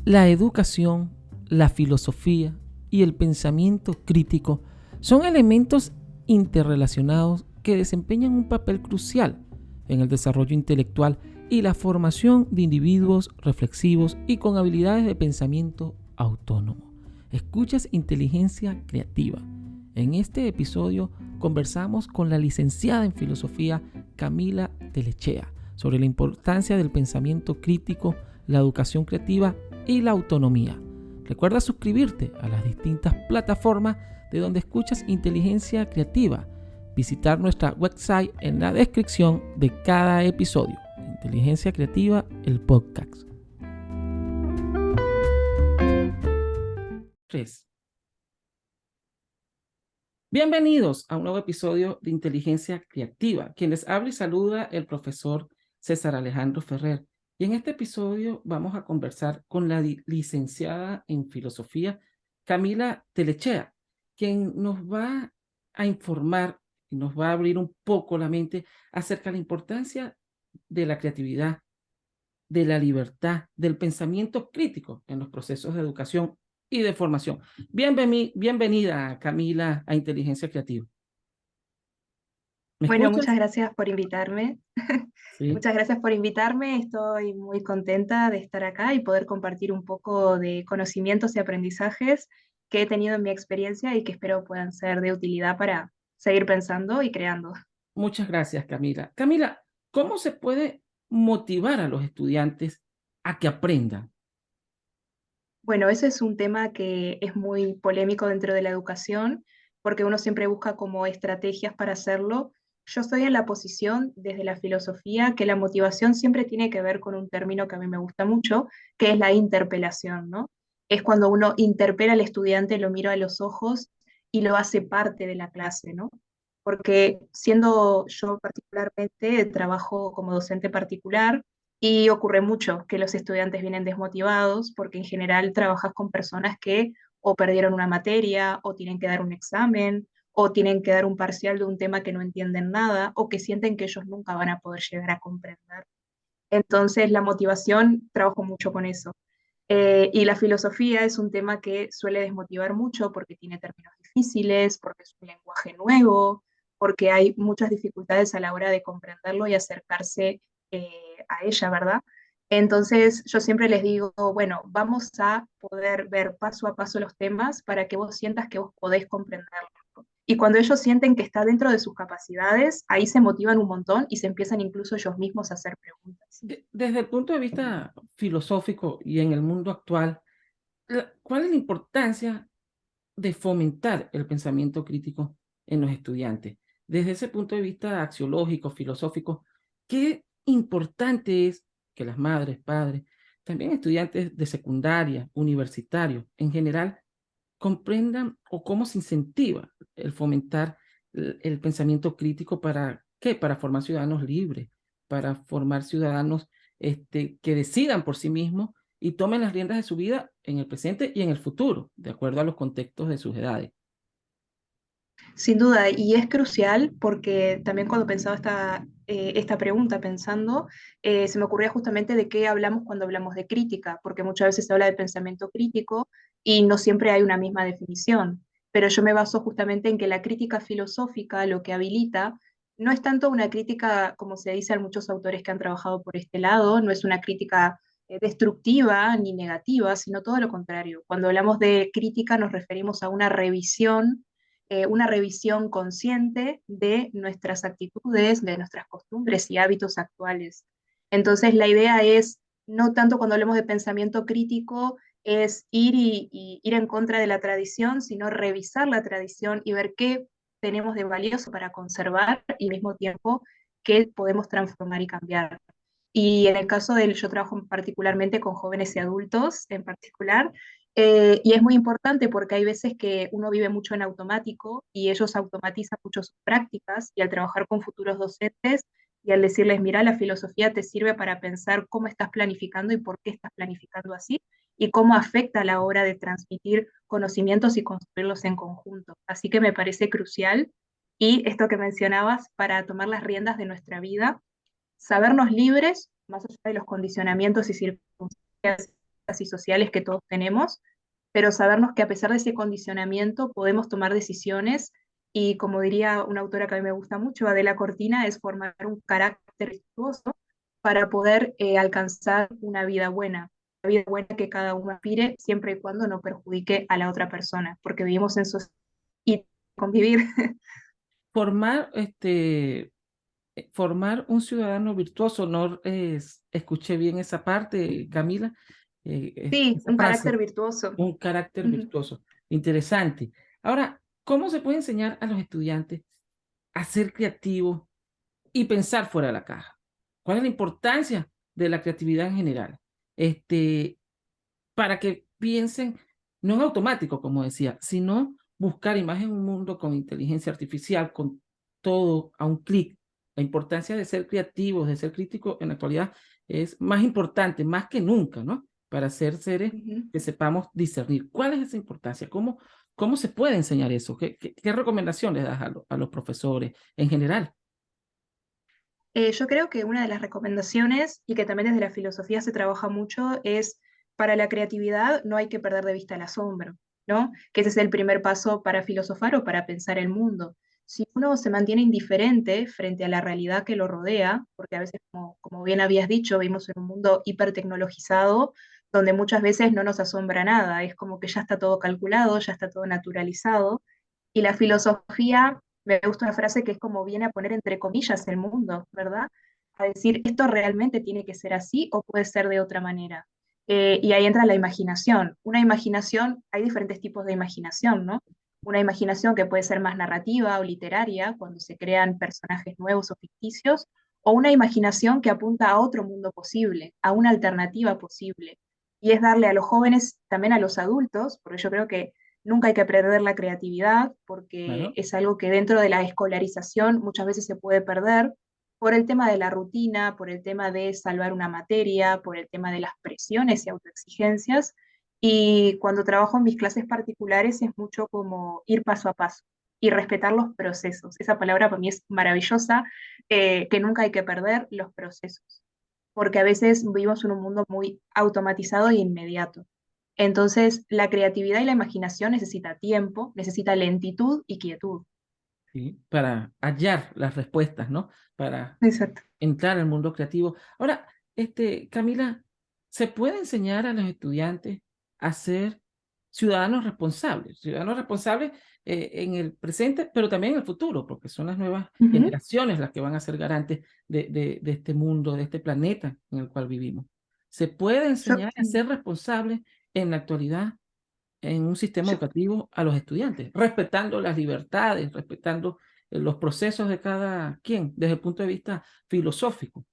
La educación, la filosofía y el pensamiento crítico son elementos interrelacionados que desempeñan un papel crucial en el desarrollo intelectual y la formación de individuos reflexivos y con habilidades de pensamiento autónomo. Escuchas Inteligencia Creativa. En este episodio conversamos con la licenciada en filosofía Camila Telechea sobre la importancia del pensamiento crítico, la educación creativa y la autonomía. Recuerda suscribirte a las distintas plataformas de donde escuchas Inteligencia Creativa. Visitar nuestra website en la descripción de cada episodio. Inteligencia Creativa, el podcast. 3. Bienvenidos a un nuevo episodio de Inteligencia Creativa. Quien les habla y saluda el profesor César Alejandro Ferrer. Y en este episodio vamos a conversar con la licenciada en filosofía Camila Telechea, quien nos va a informar y nos va a abrir un poco la mente acerca de la importancia de la creatividad, de la libertad, del pensamiento crítico en los procesos de educación y de formación. Bienvenida, Camila, a Inteligencia Creativa. ¿Me Bueno, escuchas? muchas gracias por invitarme. Sí. Muchas gracias por invitarme. Estoy muy contenta de estar acá y poder compartir un poco de conocimientos y aprendizajes que he tenido en mi experiencia y que espero puedan ser de utilidad para seguir pensando y creando. Muchas gracias, Camila. Camila, ¿cómo se puede motivar a los estudiantes a que aprendan? Bueno, ese es un tema que es muy polémico dentro de la educación, porque uno siempre busca como estrategias para hacerlo. Yo estoy en la posición desde la filosofía que la motivación siempre tiene que ver con un término que a mí me gusta mucho, que es la interpelación, ¿no? Es cuando uno interpela al estudiante, lo mira a los ojos y lo hace parte de la clase, ¿no? Porque siendo yo particularmente, trabajo como docente particular, y ocurre mucho que los estudiantes vienen desmotivados porque en general trabajas con personas que o perdieron una materia, o tienen que dar un examen, o tienen que dar un parcial de un tema que no entienden nada, o que sienten que ellos nunca van a poder llegar a comprender. Entonces, la motivación, trabajo mucho con eso. Y la filosofía es un tema que suele desmotivar mucho porque tiene términos difíciles, porque es un lenguaje nuevo, porque hay muchas dificultades a la hora de comprenderlo y acercarse eh, a ella, ¿verdad? Entonces yo siempre les digo, bueno, vamos a poder ver paso a paso los temas para que vos sientas que vos podés comprenderlo. Y cuando ellos sienten que está dentro de sus capacidades, ahí se motivan un montón y se empiezan incluso ellos mismos a hacer preguntas. Desde el punto de vista filosófico y en el mundo actual, ¿cuál es la importancia de fomentar el pensamiento crítico en los estudiantes? Desde ese punto de vista axiológico, filosófico, ¿qué importante es que las madres, padres, también estudiantes de secundaria, universitarios, en general, comprendan o cómo se incentiva el fomentar el pensamiento crítico para qué? Para formar ciudadanos libres, para formar ciudadanos que decidan por sí mismos y tomen las riendas de su vida en el presente y en el futuro, de acuerdo a los contextos de sus edades. Sin duda, y es crucial porque también cuando pensaba esta pregunta, pensando, se me ocurría justamente de qué hablamos cuando hablamos de crítica, porque muchas veces se habla de pensamiento crítico y no siempre hay una misma definición, pero yo me baso justamente en que la crítica filosófica lo que habilita no es tanto una crítica, como se dice a muchos autores que han trabajado por este lado, no es una crítica destructiva ni negativa, sino todo lo contrario. Cuando hablamos de crítica nos referimos a una revisión consciente de nuestras actitudes, de nuestras costumbres y hábitos actuales. Entonces, la idea es, no tanto cuando hablamos de pensamiento crítico, es ir en contra de la tradición, sino revisar la tradición y ver qué tenemos de valioso para conservar y al mismo tiempo qué podemos transformar y cambiar. Y en el caso de yo trabajo particularmente con jóvenes y adultos en particular, y es muy importante porque hay veces que uno vive mucho en automático y ellos automatizan mucho sus prácticas y al trabajar con futuros docentes y al decirles, mira, la filosofía te sirve para pensar cómo estás planificando y por qué estás planificando así y cómo afecta a la hora de transmitir conocimientos y construirlos en conjunto. Así que me parece crucial y esto que mencionabas para tomar las riendas de nuestra vida, sabernos libres, más allá de los condicionamientos y circunstancias y sociales que todos tenemos, pero sabernos que a pesar de ese condicionamiento podemos tomar decisiones y como diría una autora que a mí me gusta mucho, Adela Cortina, es formar un carácter virtuoso para poder alcanzar una vida buena que cada uno aspire siempre y cuando no perjudique a la otra persona, porque vivimos en sociedad y convivir. Formar, formar un ciudadano virtuoso, no escuché bien esa parte, Camila, Sí, esa un frase, carácter virtuoso. un carácter Ujú. virtuoso. Interesante. Ahora, ¿cómo se puede enseñar a los estudiantes a ser creativos y pensar fuera de la caja? ¿Cuál es la importancia de la creatividad en general? Este, para que piensen, no en automático, como decía, sino buscar imagen un mundo con inteligencia artificial, con todo a un clic. La importancia de ser creativos, de ser críticos en la actualidad es más importante, más que nunca, ¿no? Para ser seres Ujú. que sepamos discernir. ¿Cuál es esa importancia? ¿Cómo se puede enseñar eso? ¿Qué recomendaciones das a los profesores en general? Yo creo que una de las recomendaciones, y que también desde la filosofía se trabaja mucho, es para la creatividad no hay que perder de vista el asombro, ¿no? Que ese es el primer paso para filosofar o para pensar el mundo. Si uno se mantiene indiferente frente a la realidad que lo rodea, porque a veces, como bien habías dicho, vivimos en un mundo hipertecnologizado, donde muchas veces no nos asombra nada, es como que ya está todo calculado, ya está todo naturalizado, y la filosofía, me gusta una frase que es como viene a poner entre comillas el mundo, ¿verdad? A decir, esto realmente tiene que ser así o puede ser de otra manera. Y ahí entra la imaginación. Una imaginación, hay diferentes tipos de imaginación, ¿no? Una imaginación que puede ser más narrativa o literaria, cuando se crean personajes nuevos o ficticios, o una imaginación que apunta a otro mundo posible, a una alternativa posible. Y es darle a los jóvenes, también a los adultos, porque yo creo que nunca hay que perder la creatividad porque Claro. es algo que dentro de la escolarización muchas veces se puede perder por el tema de la rutina, por el tema de salvar una materia, por el tema de las presiones y autoexigencias. Y cuando trabajo en mis clases particulares es mucho como ir paso a paso y respetar los procesos. Esa palabra para mí es maravillosa, que nunca hay que perder los procesos, porque a veces vivimos en un mundo muy automatizado e inmediato. Entonces, la creatividad y la imaginación necesita tiempo, necesita lentitud y quietud. ¿Sí? Para hallar las respuestas, ¿no? Para Exacto. entrar al mundo creativo. Ahora, Camila, ¿se puede enseñar a los estudiantes a ser ciudadanos responsables en el presente, pero también en el futuro, porque son las nuevas Ujú. generaciones las que van a ser garantes de este mundo, de este planeta en el cual vivimos? ¿Se puede Yo, enseñar a ser responsables en la actualidad en un sistema yo, educativo a los estudiantes, respetando las libertades, respetando los procesos de cada quien desde el punto de vista filosófico?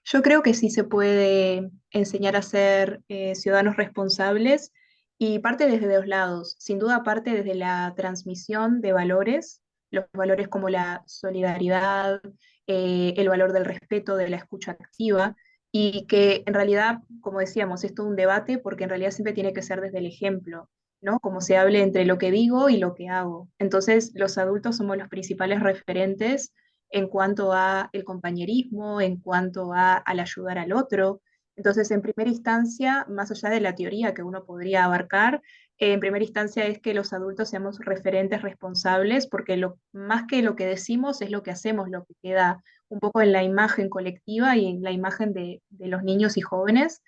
Yo creo que sí se puede enseñar a ser ciudadanos responsables y parte desde dos lados. Sin duda parte desde la transmisión de valores, los valores como la solidaridad, el valor del respeto, de la escucha activa, y que en realidad, como decíamos, es todo un debate porque en realidad siempre tiene que ser desde el ejemplo, ¿no? Como se hable entre lo que digo y lo que hago. Entonces, los adultos somos los principales referentes en cuanto a el compañerismo, en cuanto a, al ayudar al otro. Entonces, en primera instancia, más allá de la teoría que uno podría abarcar, en primera instancia es que los adultos seamos referentes responsables, porque más que lo que decimos es lo que hacemos, lo que queda un poco en la imagen colectiva y en la imagen de los niños y jóvenes.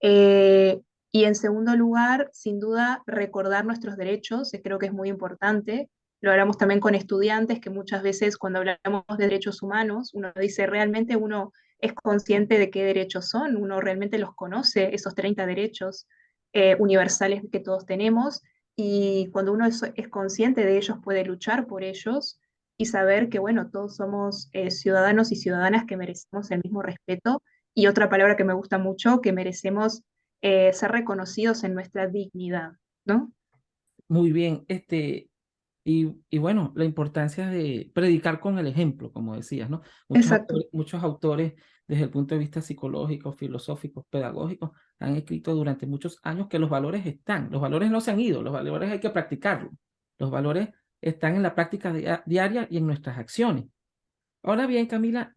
Eh, y en segundo lugar, sin duda, recordar nuestros derechos, creo que es muy importante. Lo hablamos también con estudiantes, que muchas veces cuando hablamos de derechos humanos, uno dice, ¿realmente uno es consciente de qué derechos son? ¿Uno realmente los conoce, esos 30 derechos universales que todos tenemos? Y cuando uno es consciente de ellos, puede luchar por ellos y saber que, bueno, todos somos ciudadanos y ciudadanas que merecemos el mismo respeto. Y otra palabra que me gusta mucho, que merecemos ser reconocidos en nuestra dignidad, ¿no? Muy bien, y bueno, la importancia de predicar con el ejemplo, como decías, ¿no? Exacto. Muchos autores, desde el punto de vista psicológico, filosófico, pedagógico, han escrito durante muchos años que los valores están, los valores no se han ido, los valores hay que practicarlos, los valores están en la práctica diaria y en nuestras acciones. Ahora bien, Camila,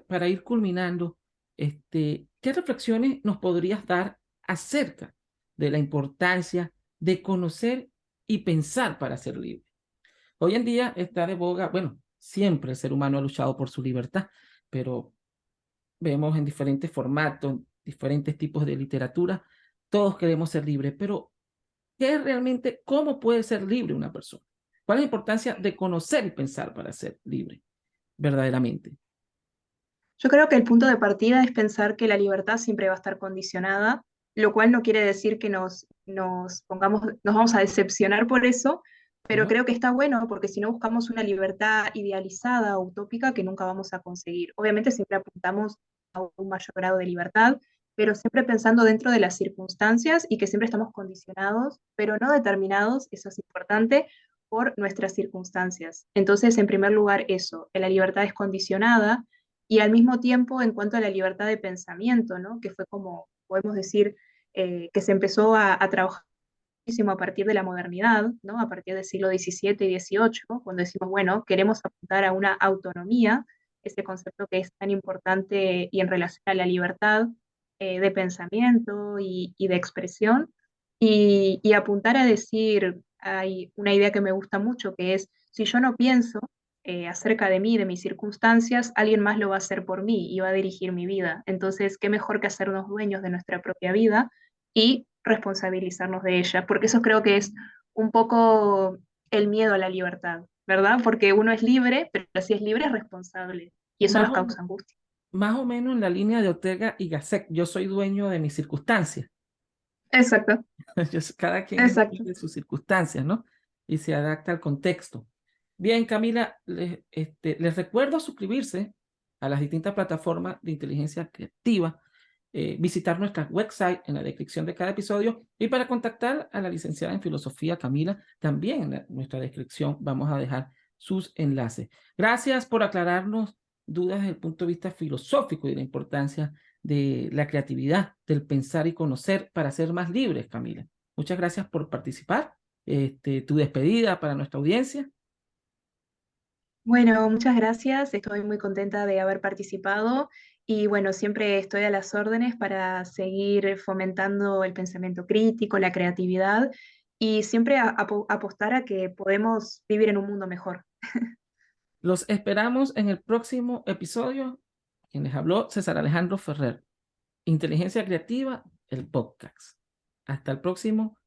para ir culminando, ¿qué reflexiones nos podrías dar acerca de la importancia de conocer y pensar para ser libre? Hoy en día está de boga, bueno, siempre el ser humano ha luchado por su libertad, pero vemos en diferentes formatos, diferentes tipos de literatura, todos queremos ser libres, pero ¿qué es realmente, cómo puede ser libre una persona? ¿Cuál es la importancia de conocer y pensar para ser libre verdaderamente? Yo creo que el punto de partida es pensar que la libertad siempre va a estar condicionada, lo cual no quiere decir que nos pongamos, nos vamos a decepcionar por eso, pero Ajá. creo que está bueno porque si no buscamos una libertad idealizada, utópica, que nunca vamos a conseguir. Obviamente siempre apuntamos a un mayor grado de libertad, pero siempre pensando dentro de las circunstancias y que siempre estamos condicionados, pero no determinados, eso es importante, por nuestras circunstancias. Entonces, en primer lugar, eso, que la libertad es condicionada y al mismo tiempo en cuanto a la libertad de pensamiento, ¿no? Que fue como, podemos decir, que se empezó a trabajar muchísimo a partir de la modernidad, ¿no? A partir del siglo XVII y XVIII, cuando decimos, bueno, queremos apuntar a una autonomía, ese concepto que es tan importante y en relación a la libertad de pensamiento y de expresión, y apuntar a decir, hay una idea que me gusta mucho, que es, si yo no pienso, acerca de mí, de mis circunstancias, alguien más lo va a hacer por mí y va a dirigir mi vida. Entonces, ¿qué mejor que hacernos dueños de nuestra propia vida y responsabilizarnos de ella? Porque eso creo que es un poco el miedo a la libertad, ¿verdad? Porque uno es libre, pero si es libre es responsable y eso Más nos o, causa angustia. más o menos en la línea de Ortega y Gasset, yo soy dueño de mis circunstancias. Exacto, Cada quien es exacto. dueño de sus circunstancias, ¿no? Y se adapta al contexto. Bien, Camila, les recuerdo suscribirse a las distintas plataformas de inteligencia creativa, visitar nuestra website en la descripción de cada episodio y para contactar a la licenciada en filosofía Camila, también en nuestra descripción vamos a dejar sus enlaces. Gracias por aclararnos dudas desde el punto de vista filosófico y de la importancia de la creatividad, del pensar y conocer para ser más libres, Camila. Muchas gracias por participar. Tu despedida para nuestra audiencia. Bueno, muchas gracias. Estoy muy contenta de haber participado y bueno, siempre estoy a las órdenes para seguir fomentando el pensamiento crítico, la creatividad y siempre apostar a que podemos vivir en un mundo mejor. Los esperamos en el próximo episodio. Quien les habló, César Alejandro Ferrer. Inteligencia Creativa, el podcast. Hasta el próximo